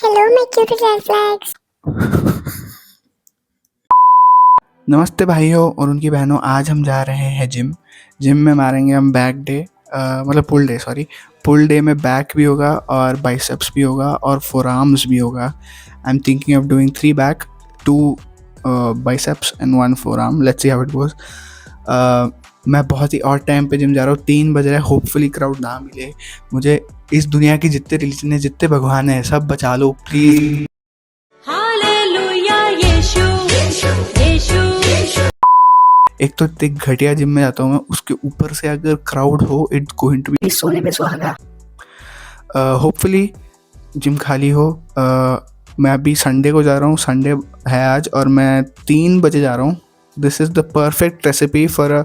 Hello मैं cute red flags. नमस्ते भाइयों और उनकी बहनों। आज हम जा रहे हैं जिम में मारेंगे हम बैक डे, मतलब पुल डे में बैक भी होगा और बाइसेप्स भी होगा और फोर आर्म्स भी होगा। I am thinking of doing 3 back, 2 biceps and 1 four arm. Let's see how it goes. मैं बहुत ही और टाइम पे जिम जा रहा हूँ, 3 बज रहे हैं। होपफुली क्राउड ना मिले मुझे। इस दुनिया की जितने रिलीजन है, जितने भगवान हैं, सब बचा लो प्लीज़। एक तो इतनी घटिया जिम में जाता हूँ मैं, उसके ऊपर से अगर क्राउड हो, इट्स गोइंग टू बी सोने पे सुहागा। होपफुली जिम खाली हो। मैं अभी संडे को जा रहा हूँ, संडे है आज, और मैं 3 बजे जा रहा हूँ। This is the perfect recipe for a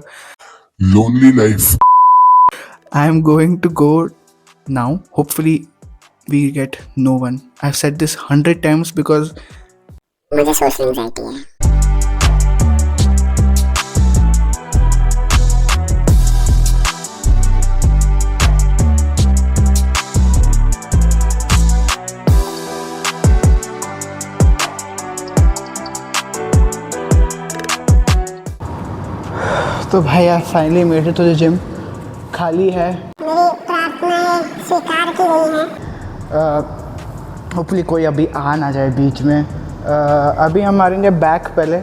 lonely life. I am going to go now. Hopefully we get no one. I have said this 100 times because मुझे सोशल एंजाइटी है। तो भाई यार finally made it to the gym. खाली है। मेरी प्रार्थनाएं स्वीकार की गई हैं। होपफुली कोई अभी आ ना जाए बीच में। अभी हम मारेंगे बैक पहले।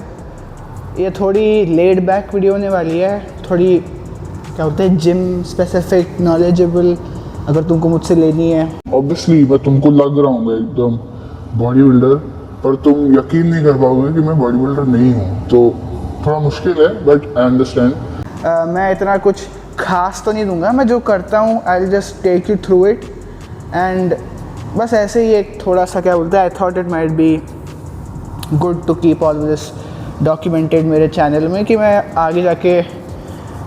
ये थोड़ी लेड बैक वीडियो होने वाली है, थोड़ी क्या बोलते हैं जिम स्पेसिफिक, नॉलेजेबल, अगर तुमको मुझसे लेनी है। Obviously मैं तुमको लग रहा हूँ एकदम बॉडी बिल्डर, पर तुम यकीन नहीं कर पाओगे कि मैं बॉडी बिल्डर नहीं हूँ, तो थोड़ा मुश्किल है, बट आई अंडरस्टैंड। मैं इतना कुछ खास तो नहीं दूंगा। मैं जो करता हूँ I will just take you through it, and बस ऐसे ही एक थोड़ा सा क्या बोलते हैं, I thought it might be good to keep all this documented मेरे चैनल में, कि मैं आगे जाके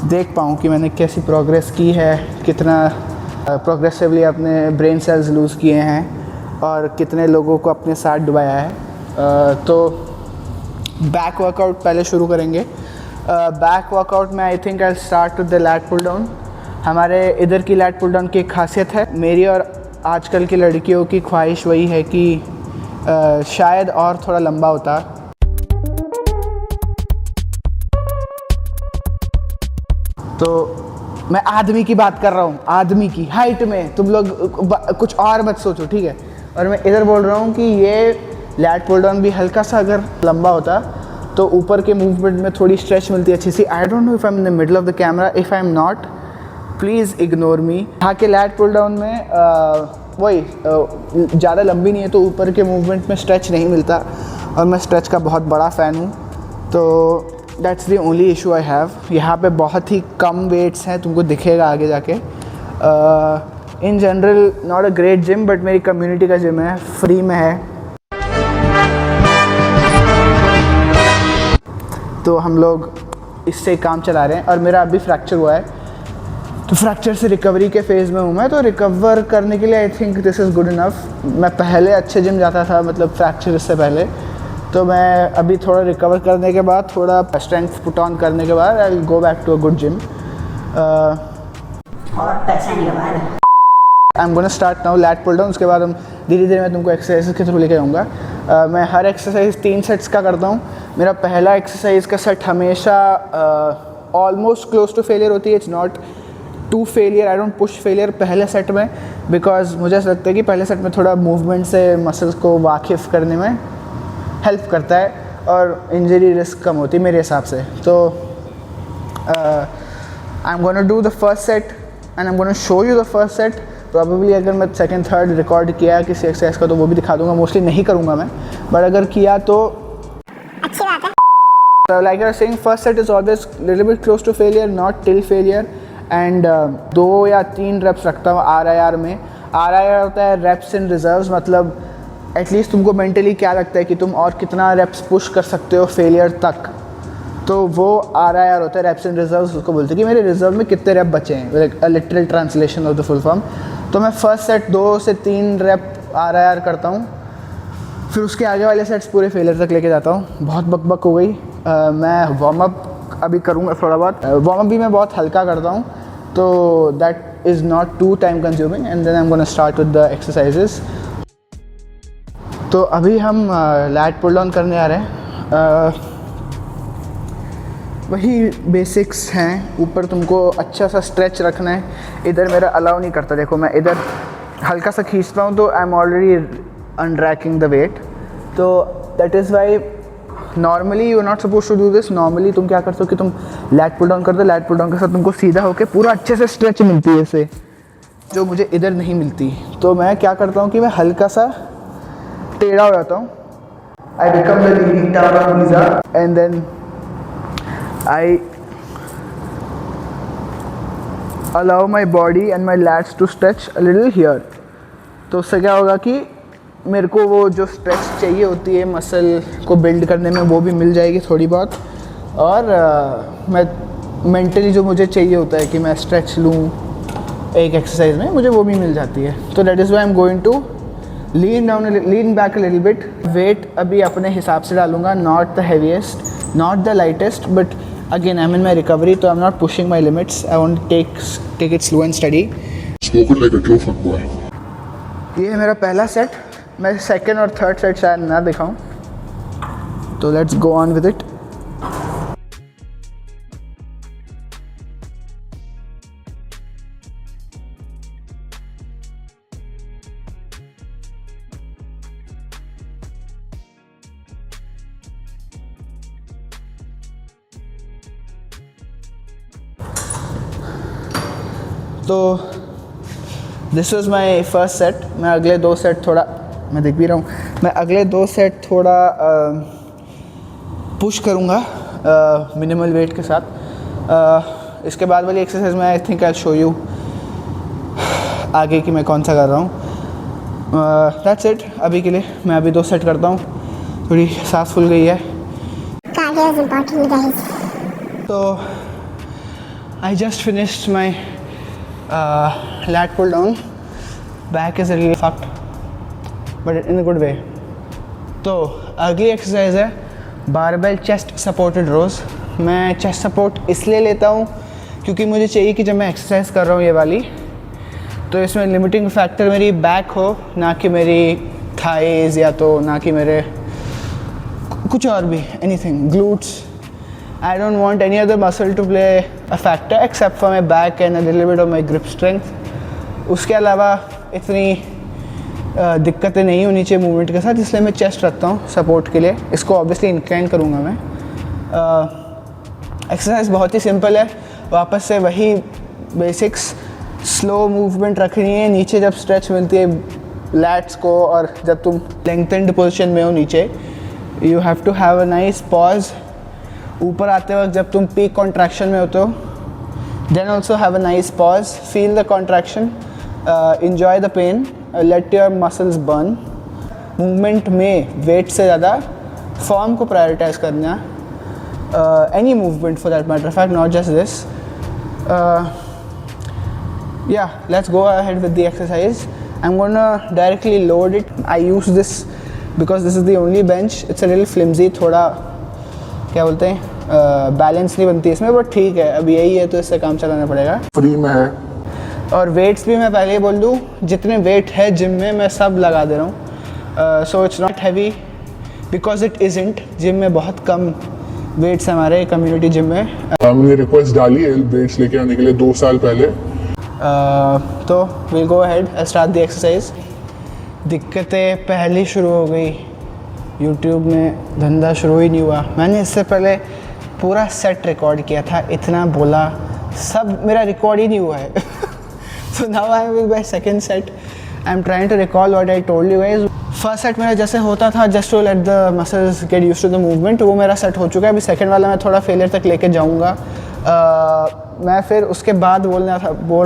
देख पाऊँ कि मैंने कैसी प्रोग्रेस की है, कितना प्रोग्रेसिवली अपने ब्रेन सेल्स लूज़ किए हैं और कितने लोगों को अपने साथ डुबाया है। तो बैक वर्कआउट पहले शुरू करेंगे। बैक वर्कआउट में I think I start with the lat pull down. हमारे इधर की लैट पुल डाउन की एक खासियत है, मेरी और आजकल की लड़कियों की ख्वाहिश वही है कि शायद और थोड़ा लंबा होता। तो मैं आदमी की बात कर रहा हूँ, आदमी की हाइट में। तुम लोग कुछ और मत सोचो, ठीक है। और मैं इधर बोल रहा हूँ कि ये लैट पुल डाउन भी हल्का सा अगर लंबा होता तो ऊपर के मूवमेंट में थोड़ी स्ट्रेच मिलती अच्छी सी। I don't know if I am in the middle of the camera, if I am not please ignore me. यहाँ के लैट पुल डाउन में वही ज़्यादा लंबी नहीं है, तो ऊपर के मूवमेंट में स्ट्रेच नहीं मिलता, और मैं स्ट्रेच का बहुत बड़ा फ़ैन हूँ। तो that's the only issue I have. यहाँ पे बहुत ही कम वेट्स हैं, तुमको दिखेगा आगे जाके। In general not a great gym, but मेरी कम्युनिटी का जिम है, फ्री में है, तो हम लोग इससे काम चला रहे हैं। और मेरा अभी फ्रैक्चर हुआ है, तो फ्रैक्चर से रिकवरी के फेज़ में हूँ मैं। तो रिकवर करने के लिए I think this is good enough. मैं पहले अच्छे जिम जाता था, मतलब फ्रैक्चर इससे पहले। तो मैं अभी थोड़ा रिकवर करने के बाद, थोड़ा स्ट्रेंथ पुट ऑन करने के बाद, I will go back to a good gym. I am gonna start now lat pull down. उसके बाद हम धीरे धीरे मैं तुमको एक्सरसाइज के थ्रू लेके जाऊँगा। मैं हर एक्सरसाइज 3 सेट्स का करता हूँ। मेरा पहला एक्सरसाइज का सेट हमेशा ऑलमोस्ट क्लोज टू फेलियर होती है। It's not to failure, I don't push failure पहले सेट में, बिकॉज मुझे ऐसा लगता है कि पहले सेट में थोड़ा मूवमेंट से मसल्स को वाकिफ़ करने में हेल्प करता है और इंजरी रिस्क कम होती है मेरे हिसाब से। तो I am gonna do the first set and I am gonna show you the first set. Probably अगर मैं सेकंड थर्ड रिकॉर्ड किया किसी एक्सरसाइज का तो वो भी दिखा दूंगा। मोस्टली नहीं करूँगा मैं, बट अगर किया तो अच्छी बात है। So like I was saying, first set is always little bit close to failure, not till failure, and 2 या 3 reps रखता हूँ RIR में। RIR होता है reps in reserves, मतलब एटलीस्ट तुमको मेंटली क्या लगता है कि तुम और कितना reps पुश कर सकते हो फेलियर तक, तो वो RIR होता है, reps in reserves उसको बोलते हैं कि मेरे रिजर्व में कितने रेप बचे हैं, like a literal translation of the full form. तो मैं फर्स्ट सेट 2 से 3 रेप RIR करता हूँ, फिर उसके आगे वाले सेट्स पूरे फेलियर तक लेके जाता हूँ। बहुत बकबक हो गई। मैं वार्म अप अभी करूँगा थोड़ा बहुत। वार्म अप भी मैं बहुत हल्का करता हूँ, तो that is not too time consuming, and then I am gonna start with the exercises. तो अभी हम लैट पुल डाउन करने आ रहे हैं। वही बेसिक्स हैं, ऊपर तुमको अच्छा सा स्ट्रेच रखना है। इधर मेरा अलाउ नहीं करता, देखो मैं इधर हल्का सा खींचता हूँ तो I am already unracking the weight. तो that is why normally you are not suppose to do this. Normally तुम क्या करते हो कि तुम लैट पुल डाउन करते हो, लैट पुल डाउन के साथ तुमको सीधा होकर पूरा अच्छे से स्ट्रेच मिलती है इससे, जो मुझे इधर नहीं मिलती। तो मैं क्या करता हूँ कि मैं हल्का सा टेढ़ा हो जाता हूँ। I become the leading tower of Giza and then I allow my body and my lats to stretch a little here. तो उससे क्या होगा कि मेरे को वो जो स्ट्रेच चाहिए होती है मसल को बिल्ड करने में, वो भी मिल जाएगी थोड़ी बहुत। और मैं मेंटली जो मुझे चाहिए होता है कि मैं स्ट्रेच लूँ एक एक्सरसाइज में, मुझे वो भी मिल जाती है। तो that is why I am going to lean back a little bit. Weight अभी अपने हिसाब से डालूंगा, not the heaviest, not the lightest, but again I am in my recovery, तो I am not pushing my limits. I want to take it slow and steady. Spoken like a true fuckboy. ये है मेरा पहला set. मैं second और third set शायद ना दिखाऊं, तो let's go on with it. तो this was my first set. मैं अगले दो सेट थोड़ा, मैं देख भी रहा हूँ, मैं अगले दो सेट थोड़ा पुश करूँगा मिनिमल वेट के साथ। इसके बाद वाली एक्सरसाइज में I think I show you आगे कि मैं कौन सा कर रहा हूँ। दैट्स इट अभी के लिए। मैं अभी दो सेट करता हूँ, थोड़ी सांस फूल गई है। Cardio is important, guys. तो I just finished my lat pull down. Back is a little fucked, but in a good way. तो अगली एक्सरसाइज है बारबेल चेस्ट सपोर्टेड रोज। मैं चेस्ट सपोर्ट इसलिए लेता हूँ क्योंकि मुझे चाहिए कि जब मैं एक्सरसाइज कर रहा हूँ ये वाली, तो इसमें लिमिटिंग फैक्टर मेरी बैक हो, ना कि मेरी थाइज, या तो ना कि मेरे कुछ और भी, anything, glutes. I don't want any other muscle to play a factor except for my back and a little bit of my grip strength. उसके अलावा इतनी दिक्कतें नहीं होनी चाहिए मूवमेंट के साथ, इसलिए मैं चेस्ट रखता हूँ सपोर्ट के लिए। इसको ऑब्वियसली इंक्लाइन करूँगा मैं। एक्सरसाइज बहुत ही सिंपल है, वापस से वही बेसिक्स, स्लो मूवमेंट रखनी है। नीचे जब स्ट्रेच मिलती है लैट्स को, और जब तुम लेंथेंड पोजीशन में हो नीचे, you have to have a nice pause. ऊपर आते वक्त जब तुम पीक कॉन्ट्रैक्शन में होते हो, then also have a nice pause, feel the contraction, enjoy the pain, let your muscles burn. Movement में वेट से ज़्यादा फॉर्म को प्रायोरिटाइज करना, any movement for that matter fact, not just this. Yeah, let's go ahead with the exercise. I'm gonna directly load it. I use this because this is the only bench. It's a little flimsy, थोड़ा क्या बोलते हैं, balance नहीं बनती इसमें, but ठीक है, अब यही है तो इससे काम चलाना पड़ेगा. फ्री में है. और वेट्स भी मैं पहले ही बोल दूँ, जितने वेट है जिम में मैं सब लगा दे रहा हूँ. So it's not heavy because it isn't. Gym में बहुत कम वेट्स हैं हमारे कम्युनिटी जिम में. हमने रिक्वेस्ट डाली है वेट्स लेके आने के लिए 2 साल पहले. तो will go ahead, start the exercise. दिक्कतें पहले शुरू हो गई, यूट्यूब में धंधा शुरू ही नहीं हुआ. मैंने इससे पहले पूरा सेट रिकॉर्ड किया था, इतना बोला, सब मेरा रिकॉर्ड ही नहीं हुआ है. So now I am with my second set. I am trying to recall what I told you guys. First set मेरा जैसे होता था just to let the muscles get used to the movement, वो मेरा set हो चुका है. अभी सेकंड वाला मैं थोड़ा फेलियर तक लेके जाऊँगा. मैं फिर उसके बाद बोल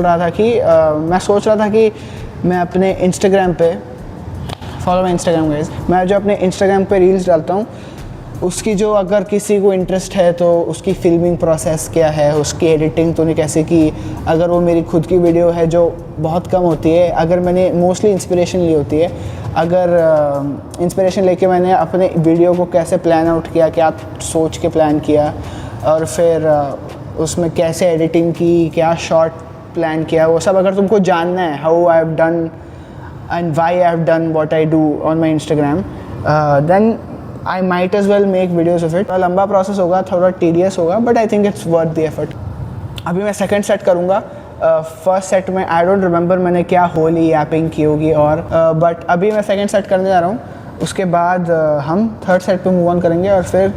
रहा था कि मैं सोच रहा था कि मैं अपने इंस्टाग्राम पे, फॉलो माई इंस्टाग्राम गाइस, मैं जो अपने इंस्टाग्राम पे रील्स डालता हूँ उसकी जो अगर किसी को इंटरेस्ट है तो उसकी फिल्मिंग प्रोसेस क्या है, उसकी एडिटिंग तूने कैसे की, अगर वो मेरी खुद की वीडियो है जो बहुत कम होती है, अगर मैंने मोस्टली इंस्पिरेशन ली होती है, अगर इंस्पिरेशन लेके मैंने अपने वीडियो को कैसे प्लान आउट किया, क्या सोच के प्लान किया, और फिर उसमें कैसे एडिटिंग की, क्या शॉर्ट प्लान किया, वो सब अगर तुमको जानना है, how I have done and why I have done what I do on my Instagram, then I might as well make videos of it. थोड़ा लंबा प्रोसेस होगा, थोड़ा tedious होगा, but I think it's worth the effort. अभी मैं second set करूँगा. First set में I don't remember मैंने क्या होली यापिंग की होगी और बट अभी मैं सेकंड सेट करने जा रहा हूँ. उसके बाद हम थर्ड सेट पे मूव ऑन करेंगे और फिर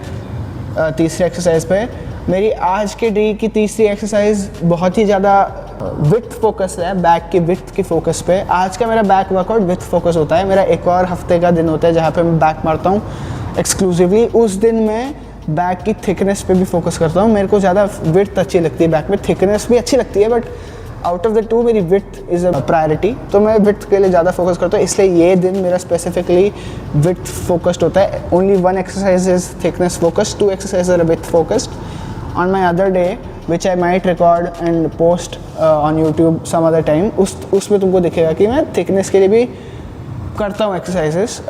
तीसरी एक्सरसाइज पे. मेरी आज के डे की तीसरी एक्सरसाइज बहुत ही ज़्यादा विथ फोकस है, बैक की विथ की फोकस पे. आज का मेरा बैक वर्कआउट विथ फोकस होता है. मेरा एक और हफ्ते का दिन होता है जहाँ पे मैं बैक मारता हूँ एक्सक्लूसिवली. उस दिन मैं बैक की थिकनेस पे भी फोकस करता हूँ. मेरे को ज़्यादा विड्थ अच्छी लगती है, बैक में थिकनेस भी अच्छी लगती है, but out of the two मेरी विड्थ इज़ अ प्रायोरिटी. तो मैं विड्थ के लिए ज़्यादा फोकस करता हूँ, इसलिए ये दिन मेरा स्पेसिफिकली विड्थ फोकस्ड होता है. Only one exercise is thickness focused, 2 exercise are width focused. On my other day which I might record and post on YouTube some other time, उसमें तुमको दिखेगा कि मैं थिकनेस के लिए भी करता हूँ एक्सरसाइजेस.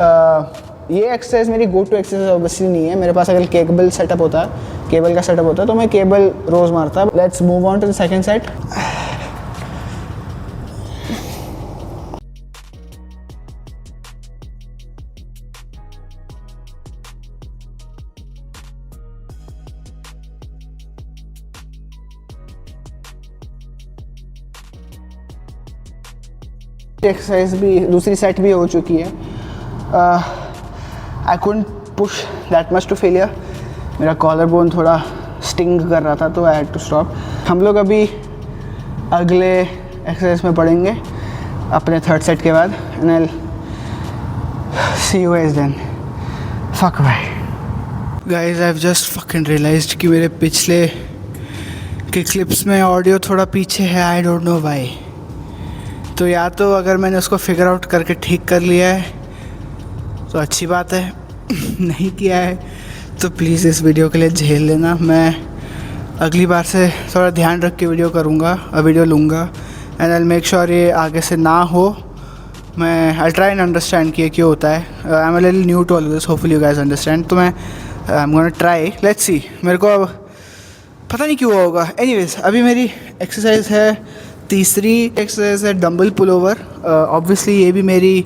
ये एक्सरसाइज मेरी गो टू एक्सरसाइज ऑब्वियसली नहीं है. मेरे पास अगर केबल सेटअप होता, केबल का सेटअप होता तो मैं केबल रोज़ मारता. Let's move on to the second set. Exercise भी दूसरी सेट भी हो चुकी है. I couldn't push that much to failure. मेरा कॉलर बोन थोड़ा स्टिंग कर रहा था तो आई हैड टू स्टॉप. हम लोग अभी अगले एक्सरसाइज में पढ़ेंगे अपने थर्ड सेट के बाद. And I see you guys then. Fuck भाई guys, I have just fucking realized कि मेरे पिछले के क्लिप्स में ऑडियो थोड़ा पीछे है. आई डोंट नो व्हाई. तो या तो अगर मैंने उसको फिगर आउट करके ठीक कर लिया है तो अच्छी बात है, नहीं किया है तो प्लीज़ इस वीडियो के लिए झेल लेना. मैं अगली बार से थोड़ा ध्यान रख के वीडियो लूँगा एंड आई मेक श्योर ये आगे से ना हो. मैं आई ट्राई एंड अंडरस्टैंड कि क्यों होता है. I am a little new to all this, hopefully you guys understand. तो मैं I am gonna try, let's see. मेरे को अब पता नहीं क्यों हुआ होगा. एनीवेज, अभी मेरी एक्सरसाइज है तीसरी एक्सरसाइज है डंबल पुल ओवर. ऑब्वियसली ये भी मेरी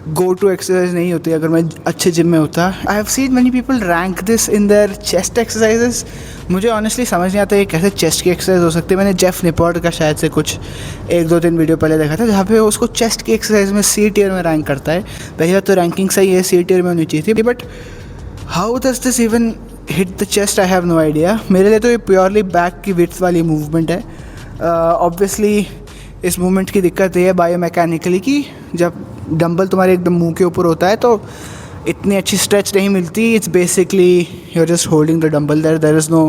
गो टू एक्सरसाइज नहीं होती अगर मैं अच्छे जिम में होता. I have seen many people rank this in their chest exercises. मुझे ऑनेस्टली समझ नहीं आता ये कैसे चेस्ट की एक्सरसाइज हो सकती है. मैंने जेफ निपॉर्ट का शायद से कुछ 1-2-3 वीडियो पहले देखा था जहाँ पे उसको चेस्ट की एक्सरसाइज में C टियर में रैंक करता है. पहली बात तो रैंकिंग सही है, C टियर में होनी चाहिए थी, but how does this even hit the chest? I have no idea. मेरे लिए तो ये प्योरली बैक की विड्थ वाली मूवमेंट है. ऑब्वियसली इस मूवमेंट की दिक्कत ये है बायोमैकेनिकली कि जब डंबल तुम्हारे एकदम मुंह के ऊपर होता है तो इतनी अच्छी स्ट्रेच नहीं मिलती. It's basically you are just holding the dumbbell, there is no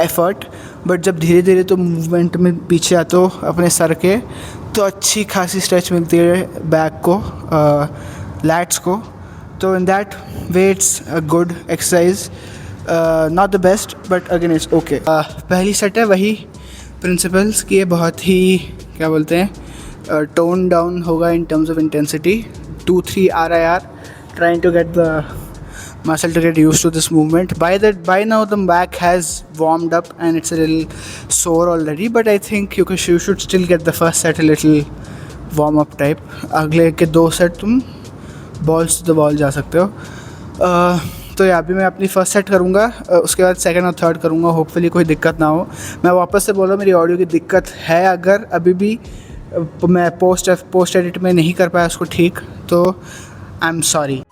effort. But जब धीरे धीरे तो मूवमेंट में पीछे आते हो अपने सर के तो अच्छी खासी स्ट्रेच मिलती है बैक को, लैट्स को. तो in that way it's a good exercise. Not the best but again it's okay. पहली सेट है वही प्रिंसिपल्स की. ये बहुत ही क्या बोलते हैं टोन डाउन होगा in terms of intensity. 2-3 RIR, trying to get the muscle to get used to this movement. By now the back has warmed up and it's a little sore already, but I think you should still get the first set a little warm up type. अगले के 2 set तुम balls to the wall जा सकते हो. तो यहाँ भी मैं अपनी फर्स्ट सेट करूँगा, उसके बाद सेकंड और थर्ड करूँगा. होपफुली कोई दिक्कत ना हो. मैं वापस से बोल रहा हूँ मेरी ऑडियो की दिक्कत है. अगर अभी भी मैं पोस्ट एडिट में नहीं कर पाया उसको ठीक, तो I am sorry.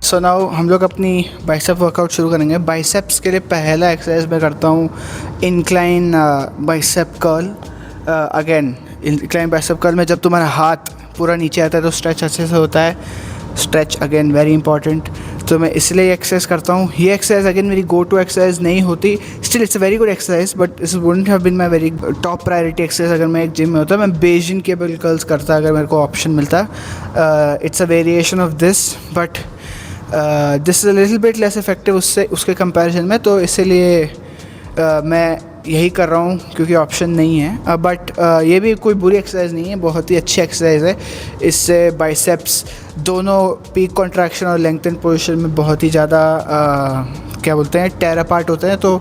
So now हम लोग अपनी बाइसेप वर्कआउट शुरू करेंगे. बाइसेप्स के लिए पहला एक्सरसाइज मैं करता हूँ incline bicep curl. Again incline bicep curl में जब तुम्हारा हाथ पूरा नीचे आता है तो स्ट्रेच अच्छे से होता है. Stretch again very important. तो मैं इसलिए एक्सरसाइज करता हूँ. ये एक्सरसाइज अगेन मेरी गो टू एक्सरसाइज नहीं होती. Still it's a very good exercise but this wouldn't have been my very top priority exercise. अगर मैं एक जिम में होता मैं बेजिन केबल कर्ल्स करता अगर मेरे को ऑप्शन मिलता. It's a variation of this but this is a little bit less effective उसके कंपैरिजन में. तो इसीलिए मैं यही कर रहा हूँ क्योंकि ऑप्शन नहीं है। बट ये भी कोई बुरी एक्सरसाइज नहीं है, बहुत ही अच्छी एक्सरसाइज है। इससे बाइसेप्स दोनों पीक कॉन्ट्रैक्शन और लेंथन पोजीशन में बहुत ही ज़्यादा क्या बोलते हैं, टेयर अपार्ट होते हैं। तो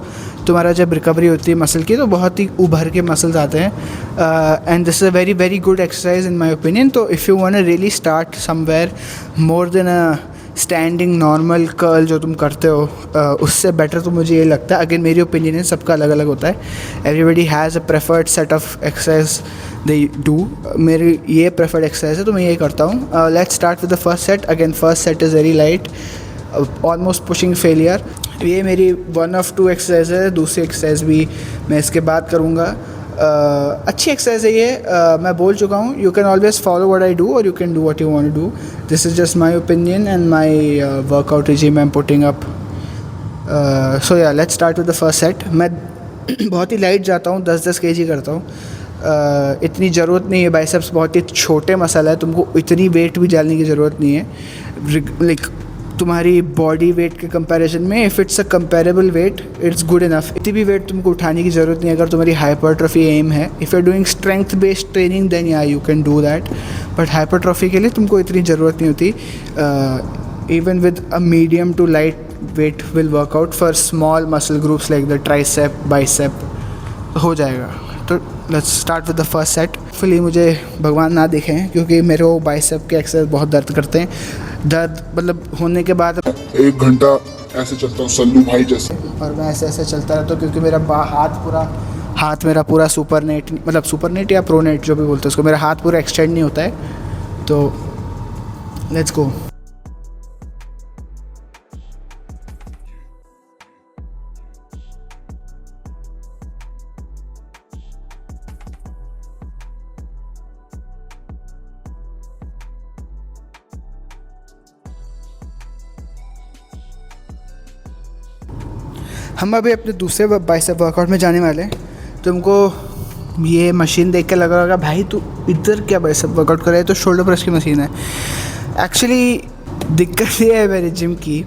तुम्हारा जब रिकवरी होती है मसल की तो बहुत ही उभर के मसल्स आते हैं। And this is a very very good exercise in my opinion. तो if you want to really start somewhere more than a standing normal curl जो तुम करते हो, उससे बेटर तो मुझे ये लगता है। अगेन मेरी ओपिनियन है, सबका अलग अलग होता है। Everybody has a preferred set of exercise they do. मेरी ये प्रेफर्ड एक्सरसाइज है तो मैं ये करता हूँ। Let's start with the first set. Again first set is very light, almost pushing failure. ये मेरी 1 of 2 एक्सरसाइज है। दूसरी एक्सरसाइज भी मैं इसके बाद करूँगा। अच्छी एक्सरसाइज है ये। मैं बोल चुका हूँ, you can always follow what I do और you can do what you want to do. This is just my opinion and my workout regime I am putting up. So yeah let's start with the first set. मैं बहुत ही light जाता हूँ, 10-10 kg करता हूँ। इतनी ज़रूरत नहीं है, बाइसेप्स बहुत ही छोटे मसल है, तुमको इतनी वेट भी डालने की ज़रूरत नहीं है। लाइक तुम्हारी बॉडी वेट के कंपैरिजन में if it's a comparable weight it's good enough. इतनी भी वेट तुमको उठाने की ज़रूरत नहीं है अगर तुम्हारी हाइपरट्रॉफी एम है। If you are doing strength based training then yeah you can do that, but hypertrophy के लिए तुमको इतनी ज़रूरत नहीं होती। Even with a medium to light weight will workout for small muscle groups like the tricep bicep, हो जाएगा। तो let's start with the first set. Fully मुझे भगवान ना देखें क्योंकि मेरे को बाइसेप के एक्सरसाइज बहुत दर्द करते हैं। दर्द मतलब होने के बाद 1 घंटा ऐसे चलता हूँ सल्लू भाई जैसे, और मैं ऐसे ऐसे चलता रहता हूँ क्योंकि मेरा हाथ मेरा पूरा सुपर नेट, मतलब सुपर नेट या प्रो नेट जो भी बोलते हैं उसको, मेरा हाथ पूरा एक्सटेंड नहीं होता है। तो लेट्स गो। हम अभी अपने दूसरे बाइसेप वर्कआउट में जाने वाले हैं। तुमको ये मशीन देख के लग रहा होगा भाई तू इधर क्या बाइसेप वर्कआउट कर रहा है, तो शोल्डर प्रेस की मशीन है। एक्चुअली दिक्कत ये है मेरे जिम की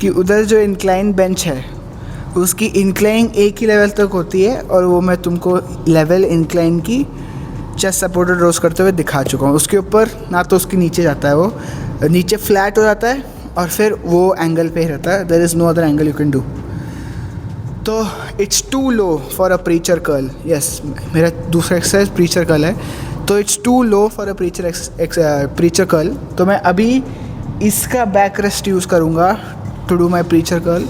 कि उधर जो इंक्लाइन बेंच है उसकी इंक्लाइन एक ही लेवल तक होती है, और वो मैं तुमको लेवल इंक्लाइन की चेस्ट सपोर्टेड रोज करते हुए दिखा चुका हूँ। उसके ऊपर ना तो उसके नीचे जाता है, वो नीचे फ्लैट हो जाता है और फिर वो एंगल पे ही रहता है। There is no other angle you can do. तो it's too low for a preacher curl. Yes, मेरा दूसरा एक्सरसाइज प्रीचर कर्ल है। तो it's too low for a preacher curl. तो मैं अभी इसका बैक रेस्ट यूज़ करूँगा to do my preacher curl.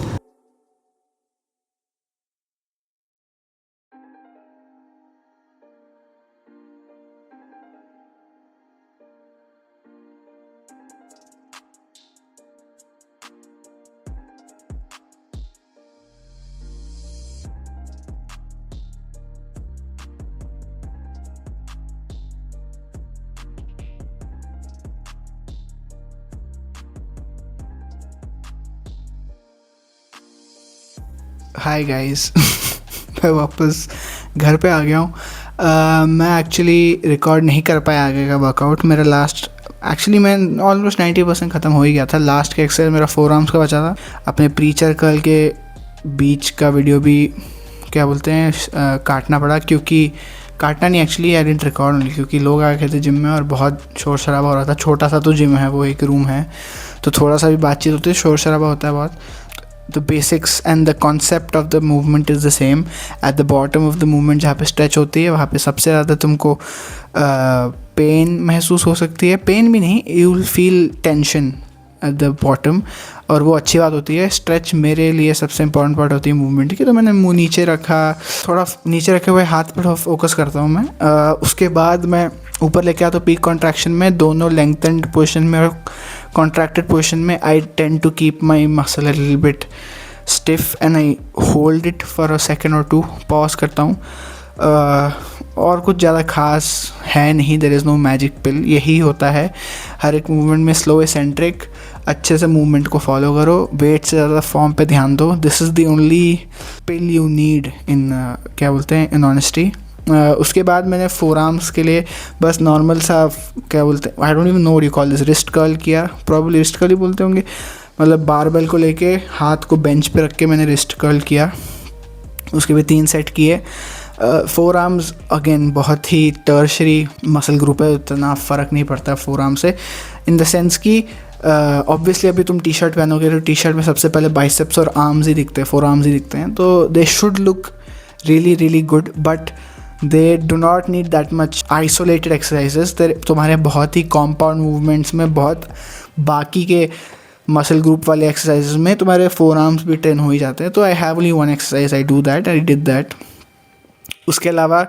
Hi guys मैं वापस घर पे आ गया हूँ। मैं एक्चुअली रिकॉर्ड नहीं कर पाया आगे का वर्कआउट। मेरा लास्ट एक्चुअली मैं ऑलमोस्ट 90% ख़त्म हो ही गया था। लास्ट का एक्सरसाइज मेरा 4 आर्म्स का बचा था। अपने प्रीचर कर्ल के बीच का वीडियो भी क्या बोलते हैं काटना पड़ा, क्योंकि काटना नहीं actually I didn't record only, क्योंकि लोग आ गए थे जिम में और बहुत शोर शराबा हो रहा था। छोटा सा तो जिम है, वो एक रूम है, तो थोड़ा सा भी बातचीत होती है, शोर शराबा होता है बहुत। The basics and the concept of the movement is the same. At the bottom of the movement जहाँ पे stretch होती है वहाँ पे सबसे ज़्यादा तुमको पेन महसूस हो सकती है। पेन भी नहीं, you will feel tension at the bottom, और वो अच्छी बात होती है। स्ट्रेच मेरे लिए सबसे इंपॉर्टेंट पार्ट होती है मूवमेंट की। तो मैंने मुँह नीचे रखा, थोड़ा नीचे रखे हुए हाथ पर फोकस करता हूँ मैं। उसके बाद मैं ऊपर लेके आता हूँ पीक कॉन्ट्रैक्शन में, दोनों लेंथेंड पोजीशन में और कॉन्ट्रैक्टेड पोजीशन में। I tend to keep my muscle a little bit stiff and I hold it for a second और 2, पॉज करता हूँ। और कुछ ज़्यादा खास है नहीं, देयर इज़ नो मैजिक पिल। यही होता है हर एक मूवमेंट में, स्लो एसेंट्रिक, अच्छे से मूवमेंट को फॉलो करो, वेट से ज़्यादा फॉर्म पे ध्यान दो। This is the only pill you need in क्या बोलते हैं इन ऑनेस्टी। उसके बाद मैंने 4 आर्म्स के लिए बस नॉर्मल सा क्या बोलते हैं, I don't even know what you call this, wrist curl किया, प्रॉब्ली रिस्ट कर्ल ही बोलते होंगे। मतलब बारबेल को लेके हाथ को बेंच पे रख के मैंने रिस्ट कर्ल किया। उसके भी 3 सेट किए। फोर आर्म्स अगेन बहुत ही टर्शरी मसल ग्रुप है, उतना फ़र्क नहीं पड़ता फोर आर्म से, इन द सेंस कि ऑब्वियसली अभी तुम टी शर्ट पहनोगे तो टी शर्ट में सबसे पहले बाइसेप्स और आर्म्स ही दिखते हैं, फोर आर्म्स ही दिखते हैं, तो they should look really really good, but they do not need that much isolated exercises. तुम्हारे बहुत ही कॉम्पाउंड मूवमेंट्स में, बहुत बाकी के मसल ग्रुप वाले एक्सरसाइजेस में तुम्हारे फोर आर्म्स भी ट्रेन हो ही जाते हैं। तो I have only one exercise, I do that, I did that. उसके अलावा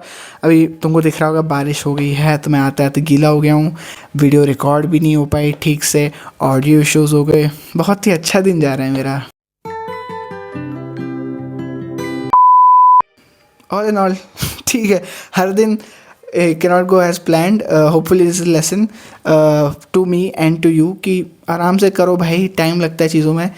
अभी तुमको दिख रहा होगा बारिश हो गई है, तो मैं आते आते गीला हो गया हूँ, वीडियो रिकॉर्ड भी नहीं हो पाई ठीक से, ऑडियो इश्यूज़ हो गए, बहुत ही अच्छा दिन जा रहा है मेरा। ऑल इन ऑल ठीक है, हर दिन cannot go as planned. Hopefully this is a lesson to me and to you कि आराम से करो भाई, टाइम लगता है चीज़ों में।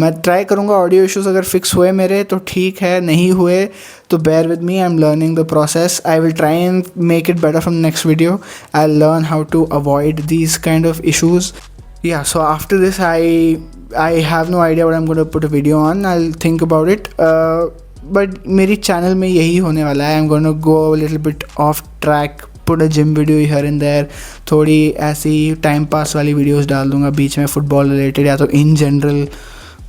मैं ट्राई करूँगा, ऑडियो इश्यूज़ अगर फिक्स हुए मेरे तो ठीक है, नहीं हुए तो bear with me, I'm learning the process. I will try and make it better from next video. I'll learn how to avoid these kind of issues. Yeah, so after this I have no idea what I'm going to put a video on. I'll think about it. But मेरी channel में यही होने वाला है, I am gonna go little bit off track, put a gym video here and there, थोड़ी ऐसी time pass वाली videos डाल दूंगा बीच में, फुटबॉल रिलेटेड या तो इन जनरल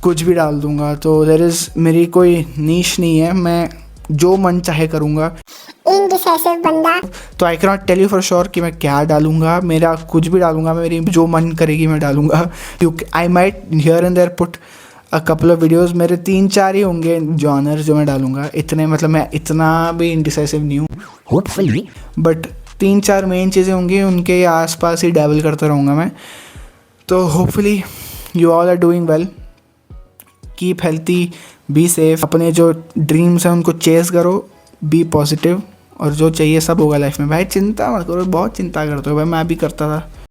कुछ भी डाल दूंगा। तो देयर इज़, मेरी कोई नीश नहीं है, मैं जो मन चाहे करूँगा, इनडिसाइसिव बंदा। तो I can not tell you for sure कि मैं क्या डालूंगा, मेरा कुछ भी डालूंगा, मेरी जो मन करेगी मैं डालूंगा, क्योंकि I might here and there put a couple of videos, मेरे 3-4 ही होंगे जॉनर्स जो मैं डालूंगा, इतने मतलब मैं इतना भी इंडिसाइसिव नहीं हूँ होपफुली, बट 3-4 मेन चीज़ें होंगी, उनके आसपास ही डैबल करता रहूँगा मैं। तो hopefully you all are doing well, keep healthy, be safe, अपने जो ड्रीम्स हैं उनको चेस करो, बी पॉजिटिव, और जो चाहिए सब होगा लाइफ में भाई, चिंता मत करो, बहुत चिंता करते हो भाई, मैं भी करता था।